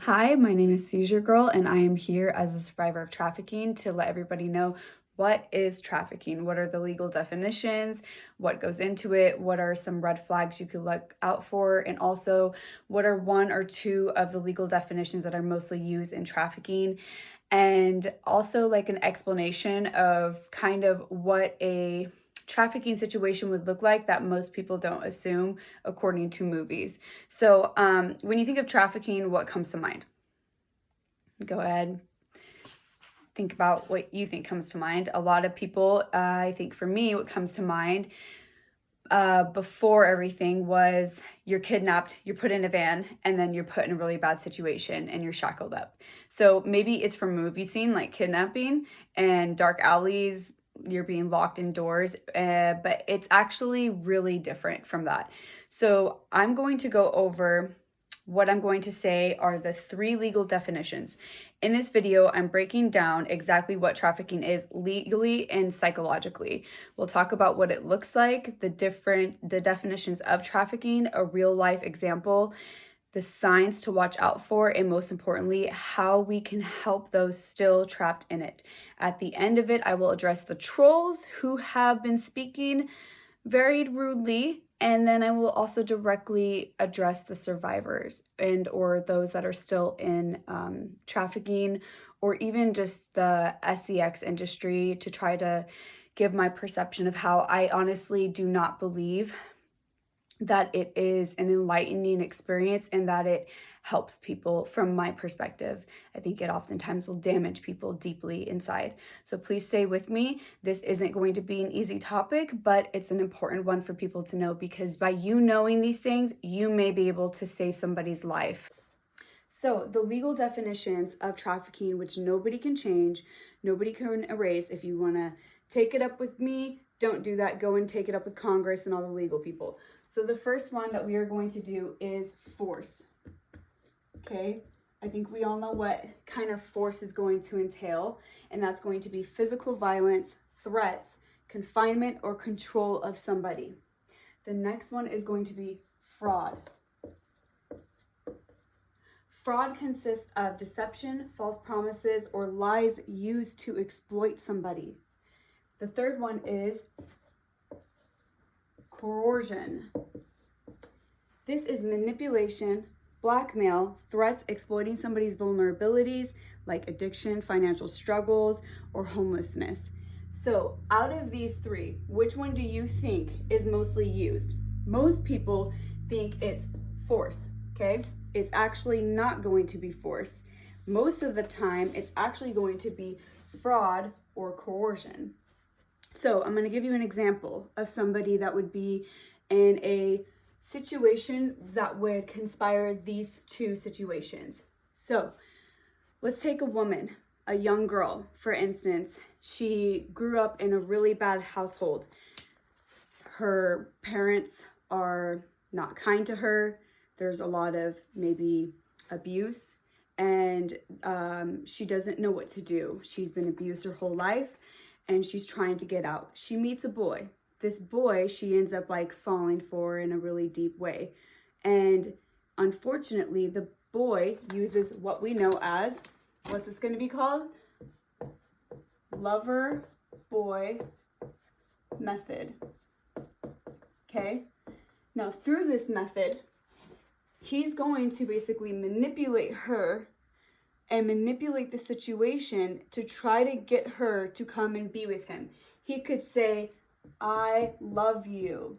Hi, my name is Seizure Girl, and I am here as a survivor of trafficking to let everybody know what is trafficking, what are the legal definitions, what goes into it, what are some red flags you could look out for, and also what are one or two of the legal definitions that are mostly used in trafficking, and also like an explanation of kind of what a trafficking situation would look like that most people don't assume according to movies. So when you think of trafficking, what comes to mind? Go ahead, think about what you think comes to mind. A lot of people, I think for me, what comes to mind before everything was you're kidnapped, you're put in a van, and then you're put in a really bad situation and you're shackled up. So maybe it's from a movie scene like kidnapping and dark alleys, you're being locked indoors, but it's actually really different from that. So I'm going to go over what I'm going to say are the three legal definitions. In this video, I'm breaking down exactly what trafficking is legally and psychologically. We'll talk about what it looks like, the definitions of trafficking, a real life example, the signs to watch out for, and most importantly, how we can help those still trapped in it. At the end of it, I will address the trolls who have been speaking very rudely, and then I will also directly address the survivors and or those that are still in trafficking or even just the sex industry to try to give my perception of how I honestly do not believe that it is an enlightening experience and that it helps people from my perspective. I think it oftentimes will damage people deeply inside. So please stay with me. This isn't going to be an easy topic, but it's an important one for people to know because by you knowing these things, you may be able to save somebody's life. So the legal definitions of trafficking, which nobody can change, nobody can erase. If you want to take it up with me, don't do that. Go and take it up with Congress and all the legal people. So the first one that we are going to do is force. Okay, I think we all know what kind of force is going to entail, and that's going to be physical violence, threats, confinement, or control of somebody. The next one is going to be fraud. Fraud consists of deception, false promises, or lies used to exploit somebody. The third one is coercion. This is manipulation, blackmail, threats exploiting somebody's vulnerabilities like addiction, financial struggles, or homelessness. So out of these three, which one do you think is mostly used? Most people think it's force, okay? It's actually not going to be force. Most of the time, it's actually going to be fraud or coercion. So I'm going to give you an example of somebody that would be in a situation that would conspire these two situations. So let's take a woman, a young girl, for instance. She grew up in a really bad household. Her parents are not kind to her. There's a lot of maybe abuse, and she doesn't know what to do. She's been abused her whole life, and she's trying to get out. She meets a boy. This boy she ends up like falling for in a really deep way. And unfortunately, the boy uses what we know as, what's this going to be called? Lover boy method. Okay? Now, through this method, he's going to basically manipulate her and manipulate the situation to try to get her to come and be with him. He could say, I love you.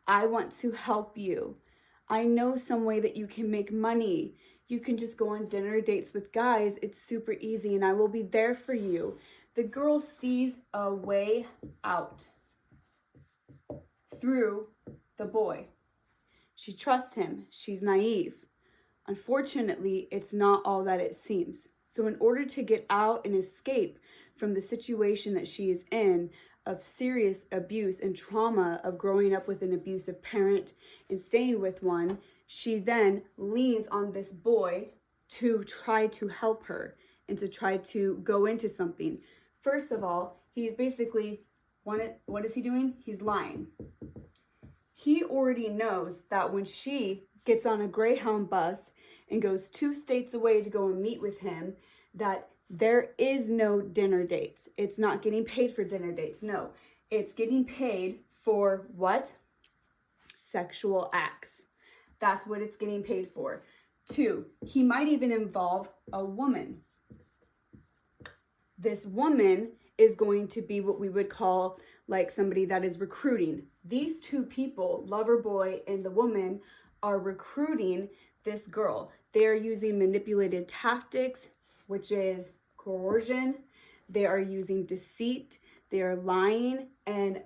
I want to help you. I know some way that you can make money. You can just go on dinner dates with guys. It's super easy and I will be there for you. The girl sees a way out through the boy. She trusts him. She's naive. Unfortunately, it's not all that it seems. So in order to get out and escape from the situation that she is in of serious abuse and trauma of growing up with an abusive parent and staying with one, she then leans on this boy to try to help her and to try to go into something. First of all, he's basically, what is he doing? He's lying. He already knows that when she gets on a Greyhound bus and goes 2 states away to go and meet with him, that there is no dinner dates. It's not getting paid for dinner dates. No, it's getting paid for what? Sexual acts. That's what it's getting paid for. 2, he might even involve a woman. This woman is going to be what we would call like somebody that is recruiting. These 2 people, lover boy and the woman, are recruiting this girl. They are using manipulated tactics, which is coercion. They are using deceit. They are lying. And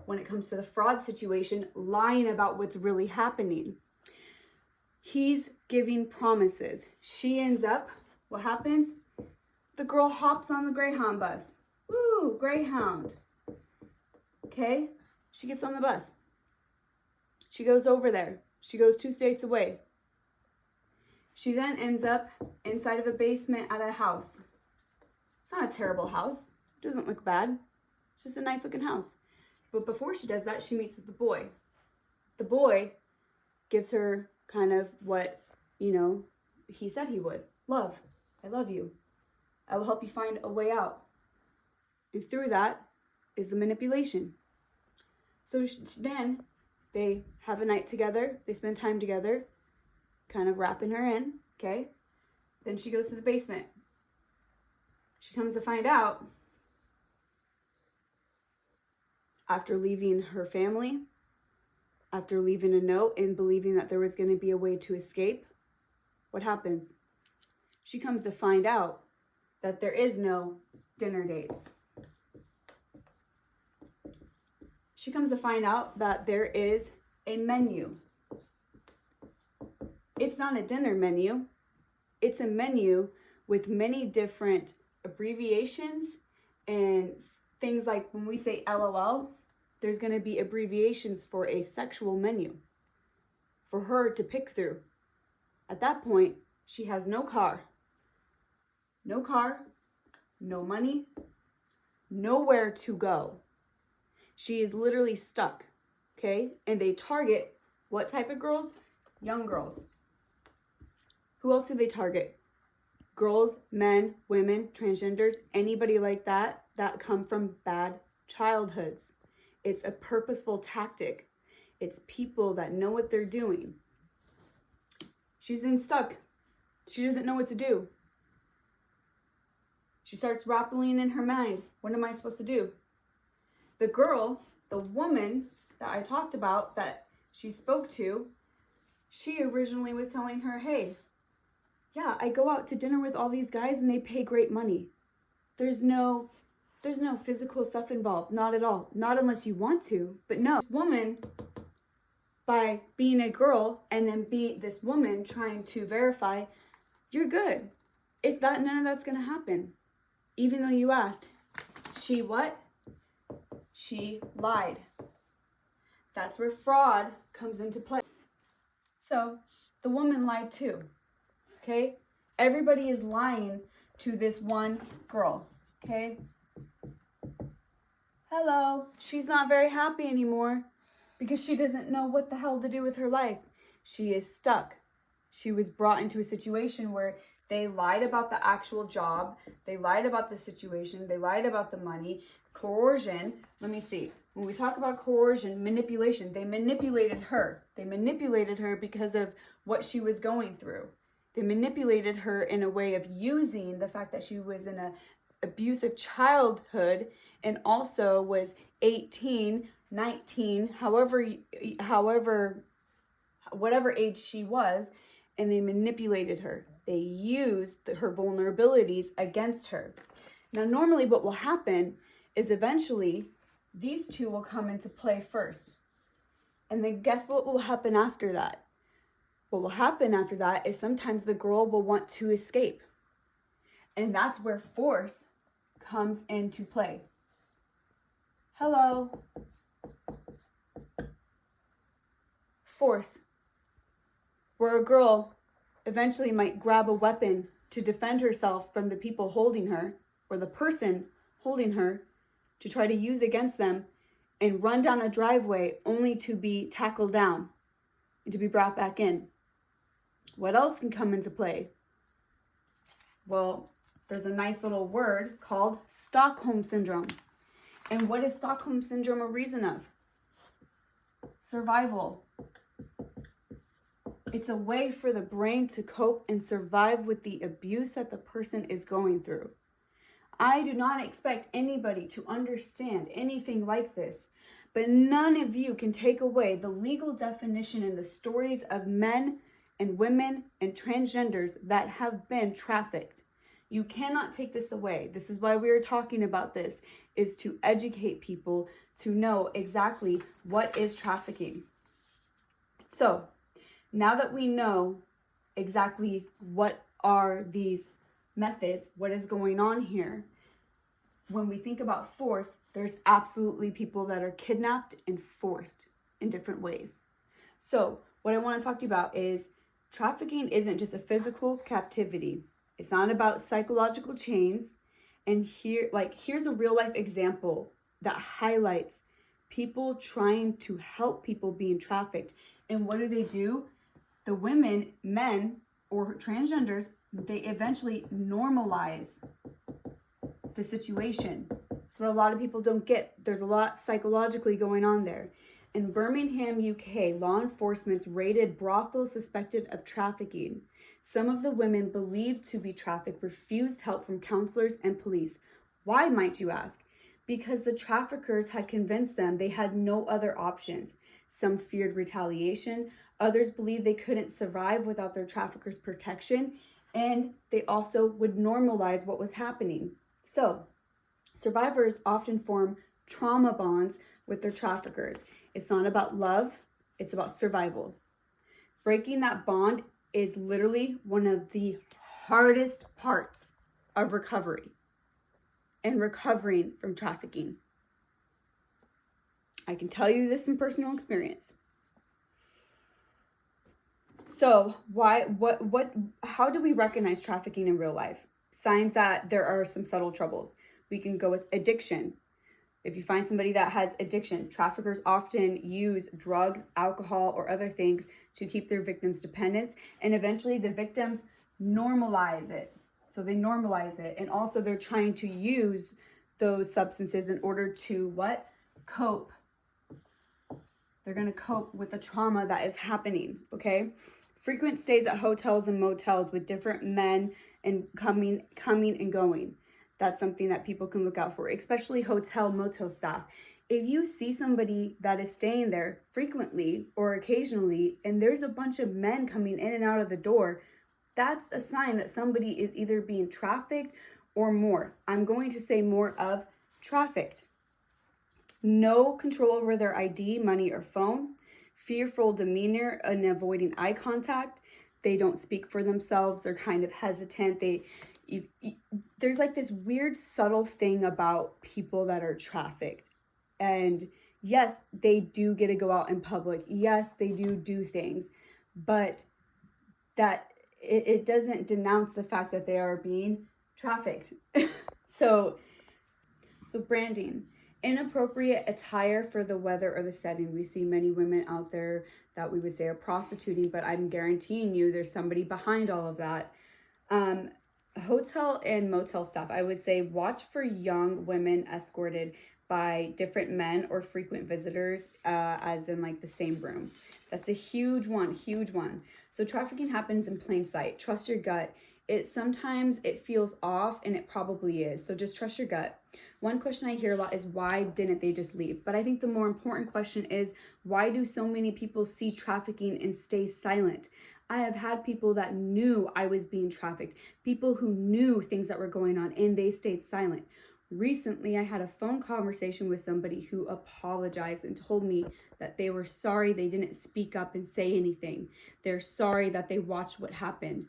when it comes to the fraud situation, lying about what's really happening. He's giving promises. She ends up, what happens? The girl hops on the Greyhound bus. Woo, Greyhound. Okay, she gets on the bus. She goes over there. She goes 2 states away. She then ends up inside of a basement at a house. It's not a terrible house. It doesn't look bad. It's just a nice looking house. But before she does that, she meets with the boy. The boy gives her kind of what, he said he would. Love. I love you. I will help you find a way out. And through that is the manipulation. So then they have a night together. They spend time together, kind of wrapping her in, okay? Then she goes to the basement. She comes to find out, after leaving her family, after leaving a note and believing that there was going to be a way to escape, what happens? She comes to find out that there is no dinner dates. She comes to find out that there is a menu. It's not a dinner menu. It's a menu with many different abbreviations and things like when we say LOL, there's going to be abbreviations for a sexual menu for her to pick through. At that point, she has no car. No car, no money, nowhere to go. She is literally stuck, okay? And they target what type of girls? Young girls. Who else do they target? Girls, men, women, transgenders, anybody like that come from bad childhoods. It's a purposeful tactic. It's people that know what they're doing. She's then stuck. She doesn't know what to do. She starts rappelling in her mind. What am I supposed to do? The girl, the woman that I talked about that she spoke to, she originally was telling her, hey, yeah, I go out to dinner with all these guys and they pay great money. There's no physical stuff involved. Not at all. Not unless you want to. But no, this woman, by being a girl and then be this woman trying to verify, you're good. It's that none of that's going to happen. Even though you asked. She what? She lied. That's where fraud comes into play. So the woman lied too. Okay? Everybody is lying to this one girl. Okay? Hello. She's not very happy anymore because she doesn't know what the hell to do with her life. She is stuck. She was brought into a situation where they lied about the actual job. They lied about the situation. They lied about the money. Coercion. Let me see. When we talk about coercion, manipulation, they manipulated her. They manipulated her because of what she was going through. They manipulated her in a way of using the fact that she was in an abusive childhood and also was 18, 19, whatever age she was, and they manipulated her. They used her vulnerabilities against her. Now, normally what will happen is eventually these two will come into play first. And then guess what will happen after that? What will happen after that is sometimes the girl will want to escape. And that's where force comes into play. Hello. Force. Where a girl eventually might grab a weapon to defend herself from the people holding her, or the person holding her, to try to use against them and run down a driveway only to be tackled down and to be brought back in. What else can come into play? Well, there's a nice little word called Stockholm Syndrome. And what is Stockholm Syndrome a reason of? Survival. It's a way for the brain to cope and survive with the abuse that the person is going through. I do not expect anybody to understand anything like this, but none of you can take away the legal definition and the stories of men and women and transgenders that have been trafficked. You cannot take this away. This is why we are talking about this, is to educate people to know exactly what is trafficking. So, now that we know exactly what are these methods, what is going on here, when we think about force, there's absolutely people that are kidnapped and forced in different ways. So what I want to talk to you about is trafficking isn't just a physical captivity. It's not about psychological chains. And here's a real life example that highlights people trying to help people being trafficked. And what do? The women, men, or transgenders, they eventually normalize the situation. So what a lot of people don't get, there's a lot psychologically going on there. In Birmingham, UK, law enforcement raided brothels suspected of trafficking. Some of the women believed to be trafficked refused help from counselors and police. Why, might you ask? Because the traffickers had convinced them they had no other options. Some feared retaliation. Others believed they couldn't survive without their traffickers' protection. And they also would normalize what was happening. So, survivors often form trauma bonds with their traffickers. It's not about love, it's about survival. Breaking that bond is literally one of the hardest parts of recovery and recovering from trafficking. I can tell you this in personal experience. So, how do we recognize trafficking in real life? Signs that there are some subtle troubles. We can go with addiction. If you find somebody that has addiction, traffickers often use drugs, alcohol, or other things to keep their victims dependent, and eventually the victims normalize it. So they normalize it, and also they're trying to use those substances in order to cope. They're going to cope with the trauma that is happening, okay? Frequent stays at hotels and motels with different men and coming and going. That's something that people can look out for, especially hotel, motel staff. If you see somebody that is staying there frequently or occasionally, and there's a bunch of men coming in and out of the door, that's a sign that somebody is either being trafficked or more. I'm going to say more of trafficked. No control over their ID, money, or phone. Fearful demeanor and avoiding eye contact. They don't speak for themselves. They're kind of hesitant. There's like this weird subtle thing about people that are trafficked. And yes, they do get to go out in public. Yes, they do things. But that it doesn't denounce the fact that they are being trafficked. So branding. Inappropriate attire for the weather or the setting. We see many women out there that we would say are prostituting, but I'm guaranteeing you there's somebody behind all of that. Hotel and motel staff, I would say watch for young women escorted by different men or frequent visitors, as in like the same room. That's a huge one. So trafficking happens in plain sight. Trust your gut. Sometimes it feels off, and it probably is. So just trust your gut. One question I hear a lot is, why didn't they just leave? But I think the more important question is, why do so many people see trafficking and stay silent? I have had people that knew I was being trafficked, people who knew things that were going on, and they stayed silent. Recently, I had a phone conversation with somebody who apologized and told me that they were sorry they didn't speak up and say anything. They're sorry that they watched what happened.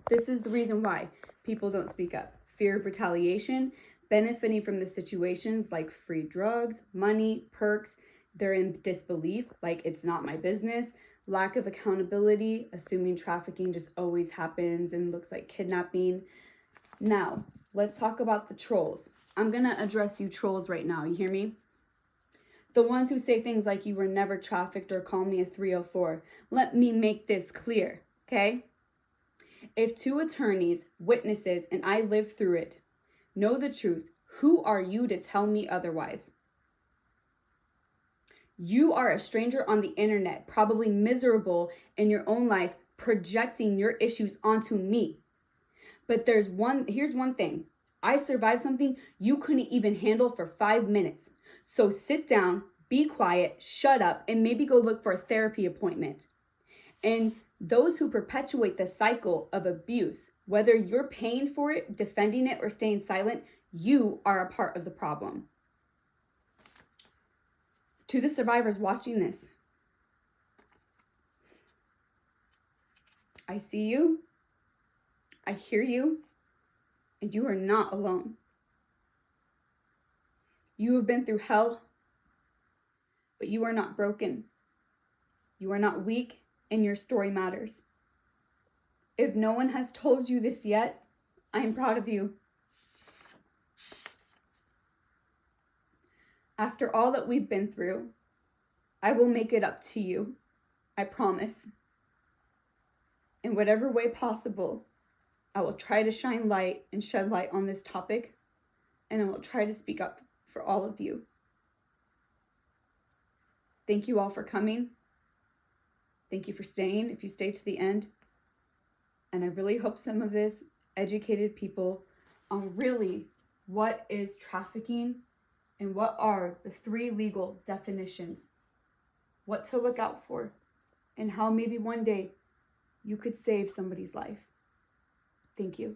This is the reason why people don't speak up. Fear of retaliation, benefiting from the situations like free drugs, money, perks. They're in disbelief, like it's not my business. Lack of accountability, assuming trafficking just always happens and looks like kidnapping. Now, let's talk about the trolls. I'm going to address you trolls right now. You hear me? The ones who say things like you were never trafficked or call me a 304. Let me make this clear. okay? If two attorneys, witnesses, and I lived through it, know the truth, who are you to tell me otherwise? You are a stranger on the internet, probably miserable in your own life, projecting your issues onto me. But here's one thing. I survived something you couldn't even handle for 5 minutes. So sit down, be quiet, shut up, and maybe go look for a therapy appointment. And those who perpetuate the cycle of abuse, whether you're paying for it, defending it, or staying silent, you are a part of the problem. To the survivors watching this, I see you, I hear you, and you are not alone. You have been through hell, but you are not broken. You are not weak, and your story matters. If no one has told you this yet, I am proud of you. After all that we've been through, I will make it up to you. I promise. In whatever way possible, I will try to shine light and shed light on this topic, and I will try to speak up for all of you. Thank you all for coming. Thank you for staying, if you stay to the end. And I really hope some of this educated people on really what is trafficking and what are the 3 legal definitions, what to look out for, and how maybe one day you could save somebody's life. Thank you.